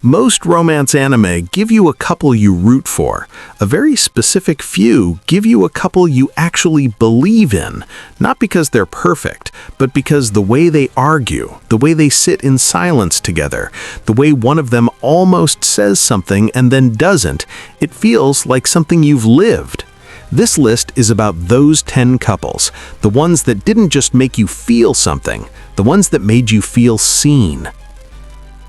Most romance anime give you a couple you root for. A very specific few give you a couple you actually believe in, not because they're perfect, but because the way they argue, the way they sit in silence together, the way one of them almost says something and then doesn't, it feels like something you've lived. This list is about those 10 couples, the ones that didn't just make you feel something, the ones that made you feel seen.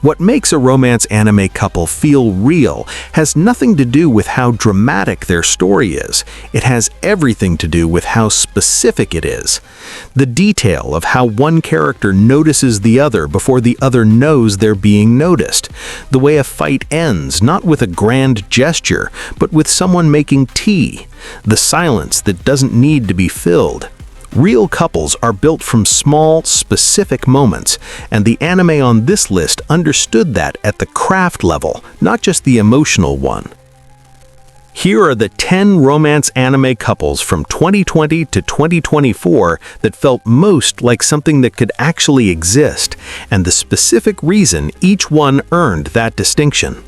What makes a romance anime couple feel real has nothing to do with how dramatic their story is. It has everything to do with how specific it is. The detail of how one character notices the other before the other knows they're being noticed. The way a fight ends, not with a grand gesture, but with someone making tea. The silence that doesn't need to be filled. Real couples are built from small, specific moments, and the anime on this list understood that at the craft level, not just the emotional one. Here are the 10 romance anime couples from 2020 to 2024 that felt most like something that could actually exist, and the specific reason each one earned that distinction.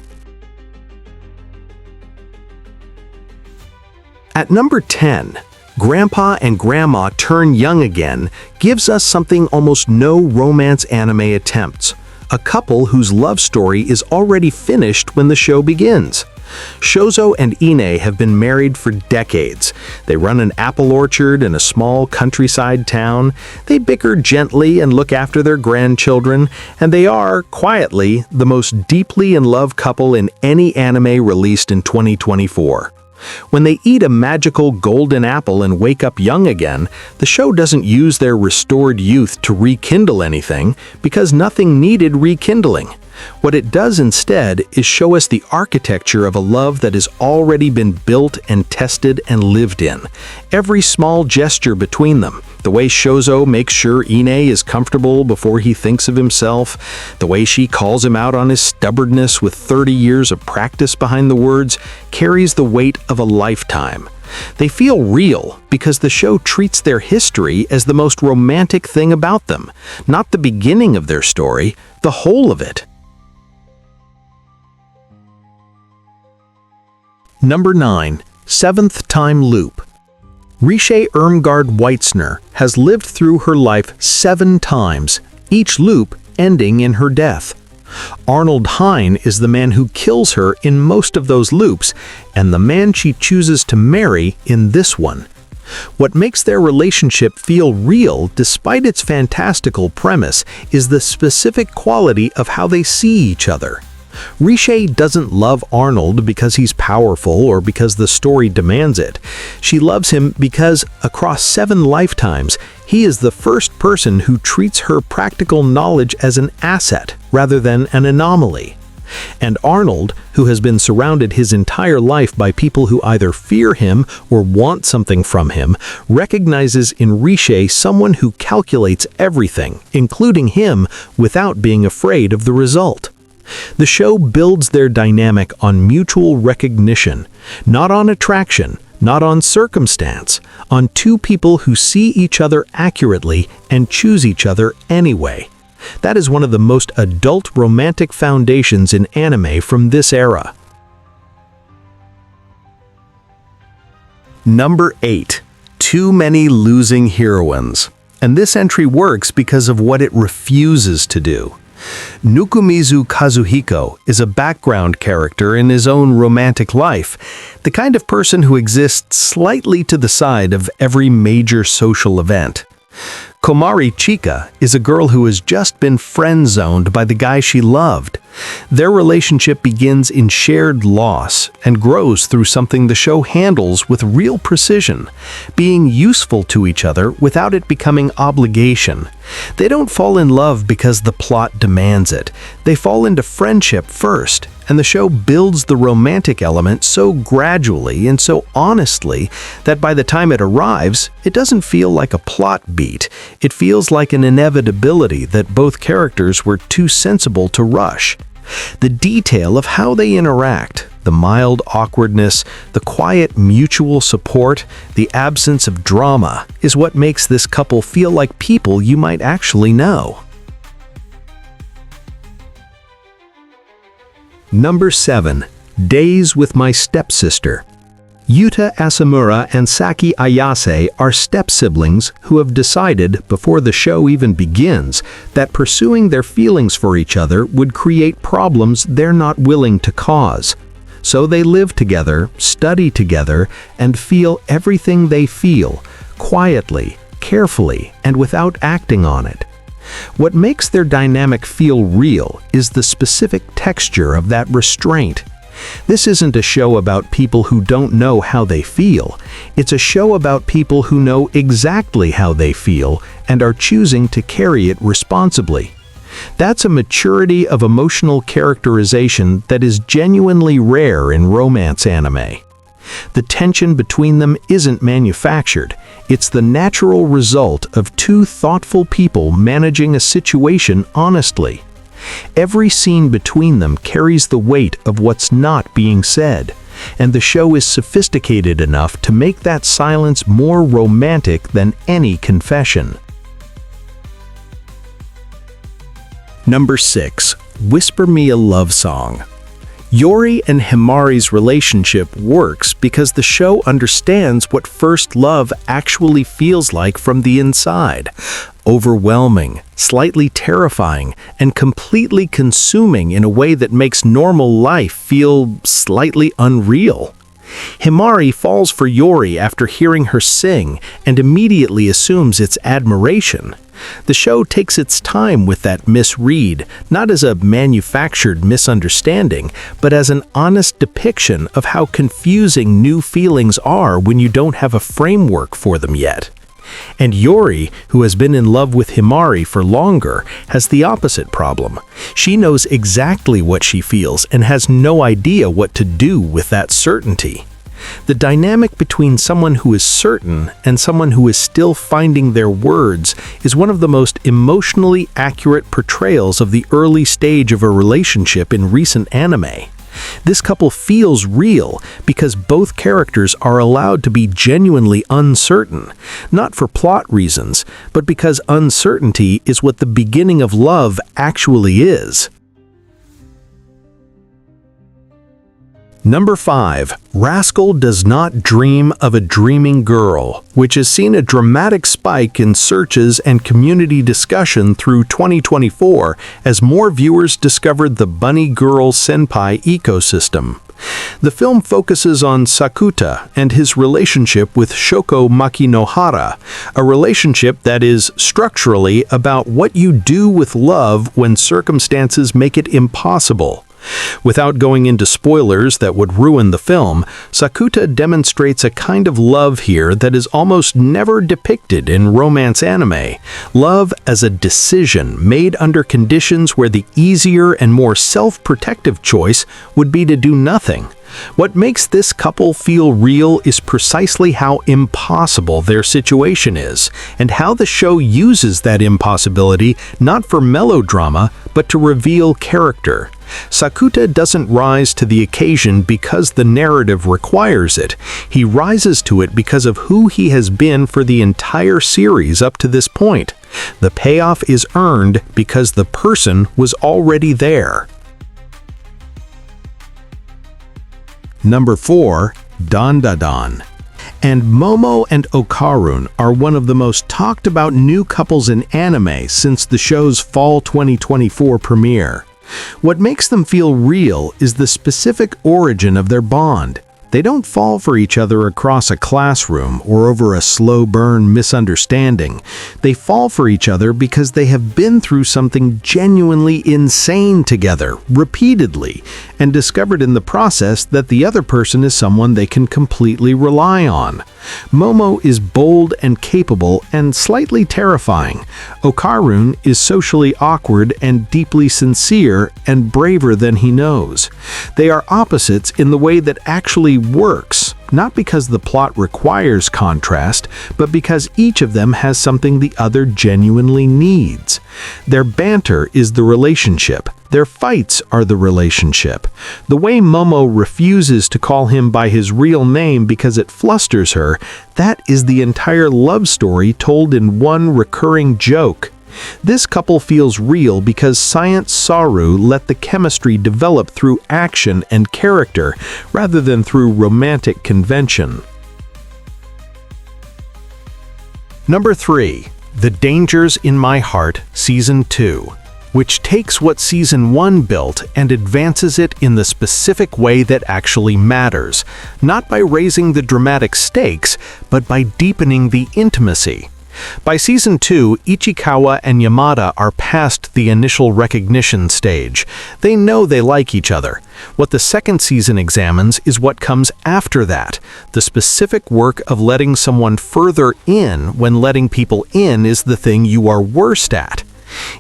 At number 10, Grandpa and Grandma Turn Young Again gives us something almost no romance anime attempts. A couple whose love story is already finished when the show begins. Shozo and Ine have been married for decades. They run an apple orchard in a small countryside town. They bicker gently and look after their grandchildren, and they are, quietly, the most deeply in love couple in any anime released in 2024. When they eat a magical golden apple and wake up young again, the show doesn't use their restored youth to rekindle anything, because nothing needed rekindling. What it does instead is show us the architecture of a love that has already been built and tested and lived in. Every small gesture between them, the way Shozo makes sure Ine is comfortable before he thinks of himself, the way she calls him out on his stubbornness with 30 years of practice behind the words, carries the weight of a lifetime. They feel real because the show treats their history as the most romantic thing about them, not the beginning of their story, the whole of it. Number 9. Seventh Time Loop. Riche Irmgard Weitzner has lived through her life 7 times, each loop ending in her death. Arnold Hine is the man who kills her in most of those loops, and the man she chooses to marry in this one. What makes their relationship feel real despite its fantastical premise is the specific quality of how they see each other. Riche doesn't love Arnold because he's powerful or because the story demands it. She loves him because, across 7 lifetimes, he is the first person who treats her practical knowledge as an asset rather than an anomaly. And Arnold, who has been surrounded his entire life by people who either fear him or want something from him, recognizes in Riche someone who calculates everything, including him, without being afraid of the result. The show builds their dynamic on mutual recognition, not on attraction, not on circumstance, on 2 people who see each other accurately and choose each other anyway. That is one of the most adult romantic foundations in anime from this era. Number 8. Too Many Losing Heroines. And this entry works because of what it refuses to do. Nukumizu Kazuhiko is a background character in his own romantic life, the kind of person who exists slightly to the side of every major social event. Komari Chika is a girl who has just been friend-zoned by the guy she loved. Their relationship begins in shared loss and grows through something the show handles with real precision, being useful to each other without it becoming obligation. They don't fall in love because the plot demands it. They fall into friendship first, and the show builds the romantic element so gradually and so honestly that by the time it arrives, it doesn't feel like a plot beat. It feels like an inevitability that both characters were too sensible to rush. The detail of how they interact, the mild awkwardness, the quiet mutual support, the absence of drama, is what makes this couple feel like people you might actually know. Number 7. Days with My Stepsister. Yuta Asamura and Saki Ayase are step-siblings who have decided, before the show even begins, that pursuing their feelings for each other would create problems they're not willing to cause. So they live together, study together, and feel everything they feel, quietly, carefully, and without acting on it. What makes their dynamic feel real is the specific texture of that restraint. This isn't a show about people who don't know how they feel. It's a show about people who know exactly how they feel and are choosing to carry it responsibly. That's a maturity of emotional characterization that is genuinely rare in romance anime. The tension between them isn't manufactured. It's the natural result of two thoughtful people managing a situation honestly. Every scene between them carries the weight of what's not being said, and the show is sophisticated enough to make that silence more romantic than any confession. Number 6. Whisper Me a Love Song. Yori and Himari's relationship works because the show understands what first love actually feels like from the inside. Overwhelming, slightly terrifying, and completely consuming in a way that makes normal life feel slightly unreal. Himari falls for Yori after hearing her sing and immediately assumes it's admiration. The show takes its time with that misread, not as a manufactured misunderstanding, but as an honest depiction of how confusing new feelings are when you don't have a framework for them yet. And Yori, who has been in love with Himari for longer, has the opposite problem. She knows exactly what she feels and has no idea what to do with that certainty. The dynamic between someone who is certain and someone who is still finding their words is one of the most emotionally accurate portrayals of the early stage of a relationship in recent anime. This couple feels real because both characters are allowed to be genuinely uncertain, not for plot reasons, but because uncertainty is what the beginning of love actually is. Number 5. Rascal Does Not Dream of a Dreaming Girl, which has seen a dramatic spike in searches and community discussion through 2024 as more viewers discovered the bunny girl senpai ecosystem. The film focuses on Sakuta and his relationship with Shoko Makinohara, a relationship that is structurally about what you do with love when circumstances make it impossible. Without going into spoilers that would ruin the film, Sakuta demonstrates a kind of love here that is almost never depicted in romance anime. Love as a decision made under conditions where the easier and more self-protective choice would be to do nothing. What makes this couple feel real is precisely how impossible their situation is, and how the show uses that impossibility not for melodrama, but to reveal character. Sakuta doesn't rise to the occasion because the narrative requires it. He rises to it because of who he has been for the entire series up to this point. The payoff is earned because the person was already there. Number 4. Dandadan. And Momo and Okarun are one of the most talked about new couples in anime since the show's fall 2024 premiere. What makes them feel real is the specific origin of their bond. They don't fall for each other across a classroom or over a slow burn misunderstanding. They fall for each other because they have been through something genuinely insane together, repeatedly, and discovered in the process that the other person is someone they can completely rely on. Momo is bold and capable and slightly terrifying. Okarun is socially awkward and deeply sincere and braver than he knows. They are opposites in the way that actually works, not because the plot requires contrast, but because each of them has something the other genuinely needs. Their banter is the relationship. Their fights are the relationship. The way Momo refuses to call him by his real name because it flusters her, that is the entire love story told in one recurring joke. This couple feels real because Science Saru let the chemistry develop through action and character rather than through romantic convention. Number 3. The Dangers in My Heart, Season 2, which takes what Season 1 built and advances it in the specific way that actually matters, not by raising the dramatic stakes, but by deepening the intimacy. By Season 2, Ichikawa and Yamada are past the initial recognition stage. They know they like each other. What the second season examines is what comes after that, the specific work of letting someone further in when letting people in is the thing you are worst at.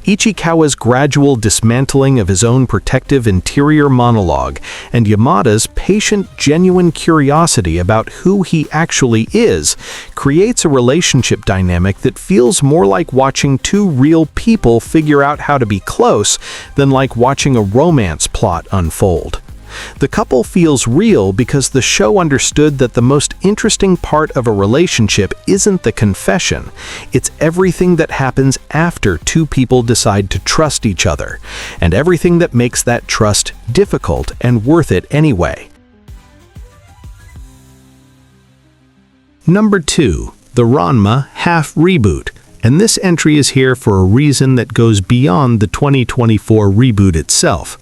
Ichikawa's gradual dismantling of his own protective interior monologue and Yamada's patient, genuine curiosity about who he actually is creates a relationship dynamic that feels more like watching two real people figure out how to be close than like watching a romance plot unfold. The couple feels real because the show understood that the most interesting part of a relationship isn't the confession, it's everything that happens after two people decide to trust each other, and everything that makes that trust difficult and worth it anyway. Number 2. The Ranma Half Reboot, and this entry is here for a reason that goes beyond the 2024 reboot itself.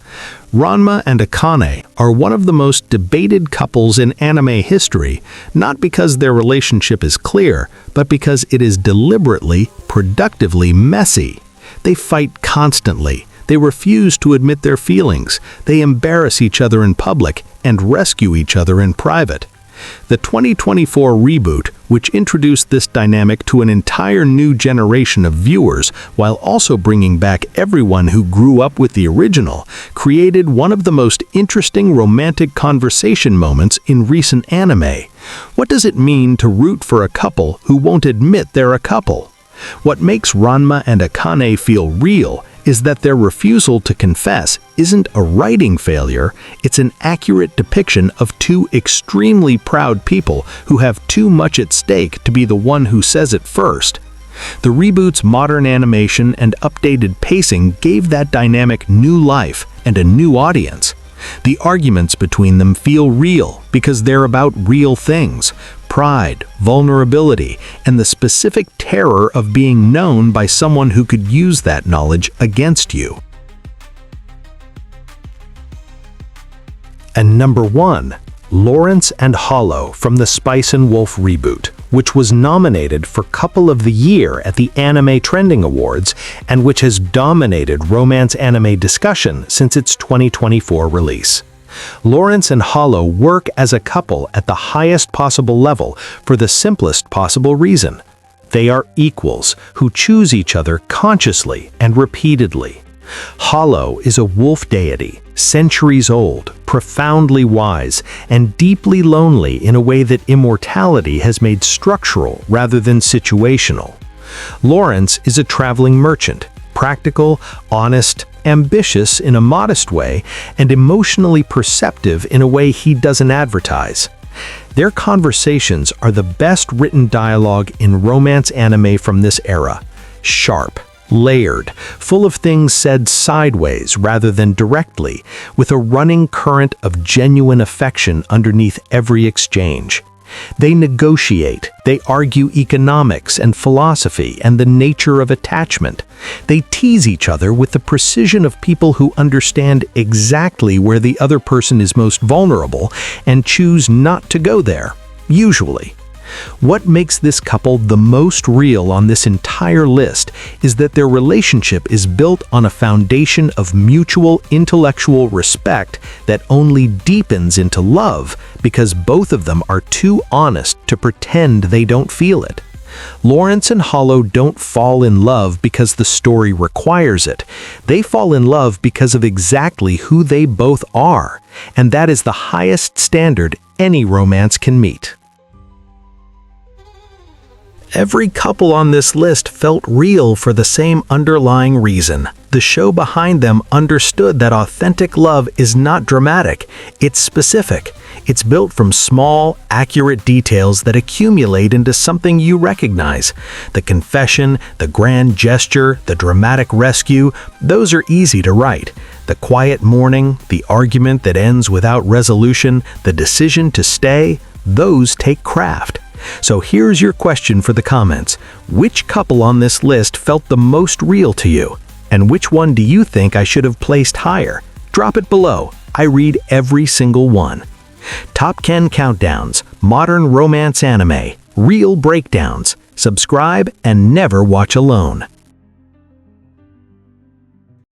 Ranma and Akane are one of the most debated couples in anime history, not because their relationship is clear, but because it is deliberately, productively messy. They fight constantly. They refuse to admit their feelings. They embarrass each other in public and rescue each other in private. The 2024 reboot, which introduced this dynamic to an entire new generation of viewers while also bringing back everyone who grew up with the original, created one of the most interesting romantic conversation moments in recent anime. What does it mean to root for a couple who won't admit they're a couple? What makes Ranma and Akane feel real is that their refusal to confess isn't a writing failure, it's an accurate depiction of two extremely proud people who have too much at stake to be the one who says it first. The reboot's modern animation and updated pacing gave that dynamic new life and a new audience. The arguments between them feel real because they're about real things: pride, vulnerability, and the specific terror of being known by someone who could use that knowledge against you. And number 1, Lawrence and Hollow from the Spice and Wolf reboot, which was nominated for Couple of the Year at the Anime Trending Awards and which has dominated romance anime discussion since its 2024 release. Lawrence and Hollow work as a couple at the highest possible level for the simplest possible reason. They are equals who choose each other consciously and repeatedly. Hollow is a wolf deity, centuries old, profoundly wise, and deeply lonely in a way that immortality has made structural rather than situational. Lawrence is a traveling merchant, practical, honest, ambitious in a modest way, and emotionally perceptive in a way he doesn't advertise. Their conversations are the best written dialogue in romance anime from this era. Sharp, layered, full of things said sideways rather than directly, with a running current of genuine affection underneath every exchange. They negotiate, they argue economics and philosophy and the nature of attachment. They tease each other with the precision of people who understand exactly where the other person is most vulnerable and choose not to go there, usually. What makes this couple the most real on this entire list is that their relationship is built on a foundation of mutual intellectual respect that only deepens into love because both of them are too honest to pretend they don't feel it. Lawrence and Hollow don't fall in love because the story requires it. They fall in love because of exactly who they both are, and that is the highest standard any romance can meet. Every couple on this list felt real for the same underlying reason. The show behind them understood that authentic love is not dramatic, it's specific. It's built from small, accurate details that accumulate into something you recognize. The confession, the grand gesture, the dramatic rescue, those are easy to write. The quiet morning, the argument that ends without resolution, the decision to stay, those take craft. So here's your question for the comments. Which couple on this list felt the most real to you? And which one do you think I should have placed higher? Drop it below. I read every single one. Top 10 Countdowns, Modern Romance Anime, Real Breakdowns. Subscribe and never watch alone.